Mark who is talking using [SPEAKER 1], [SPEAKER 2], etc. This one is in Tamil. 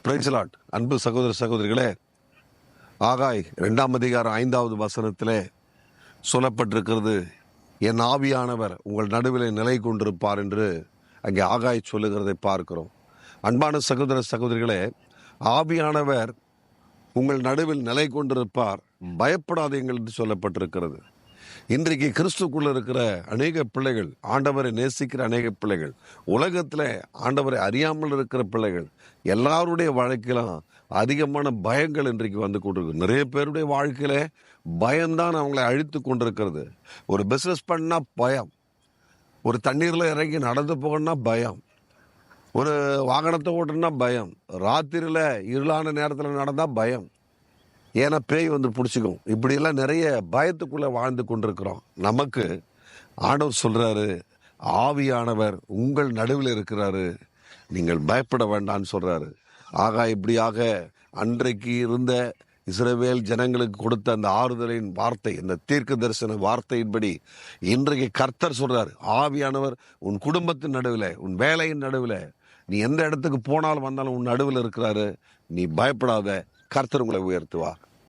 [SPEAKER 1] Price Lord. அன்பு சகோதர சகோதரிகளே, ஆகாய் 2 அதிகாரம் 5வது வசனத்திலே சொல்லப்பட்டிருக்கிறது, என் ஆவியானவர் உங்கள் நடுவிலே நிலை கொண்டிருப்பார் என்று அங்கே ஆகாய் சொல்லுகிறதை பார்க்கிறோம். அன்பான சகோதர சகோதரிகளே, ஆவியானவர் உங்கள் நடுவில் நிலை கொண்டிருப்பார், பயப்படாதீங்கள் என்று சொல்லப்பட்டிருக்கிறது. இன்றைக்கு கிறிஸ்துக்குள்ள இருக்கிற அநேக பிள்ளைகள், ஆண்டவரை நேசிக்கிற அநேக பிள்ளைகள், உலகத்தில் ஆண்டவரை அறியாமல் இருக்கிற பிள்ளைகள் எல்லாருடைய வாழ்க்கையிலும் அதிகமான பயங்கள் இன்றைக்கு வந்து கொண்டிருக்கு. நிறைய பேருடைய வாழ்க்கையில பயம்தான் அவங்களை அழித்து கொண்டிருக்கிறது. ஒரு பிசினஸ் பண்ணா பயம், ஒரு தண்ணீர்ல இறங்கி நடந்து போகணும்னா பயம், ஒரு வாகனத்தை ஓட்டணும்னா பயம், ராத்திரியில இருளான நேரத்தில் நடந்தா பயம், ஏன்னா பேய் வந்து பிடிச்சிக்கும். இப்படியெல்லாம் நிறைய பயத்துக்குள்ள வாழ்ந்து கொண்டிருக்கிறோம். நமக்கு ஆண்டவர் சொல்றாரு, ஆவியானவர் உங்கள் நடுவில் இருக்கிறாரு, நீங்கள் பயப்பட வேண்டாம்னு சொல்றாரு. ஆகா, இப்படியாக அன்றைக்கு இருந்த இஸ்ரவேல் ஜனங்களுக்கு கொடுத்த அந்த ஆறுதலின் வார்த்தை, இந்த தீர்க்க தரிசன வார்த்தையின்படி இன்றைக்கு கர்த்தர் சொல்றாரு, ஆவியானவர் உன் குடும்பத்தின் நடுவில், உன் வேலையின் நடுவில், நீ எந்த இடத்துக்கு போனாலும் வந்தாலும் உன் நடுவில் இருக்கிறாரு. நீ பயப்படாத, கர்த்தர் உங்களை உயர்த்துவார்.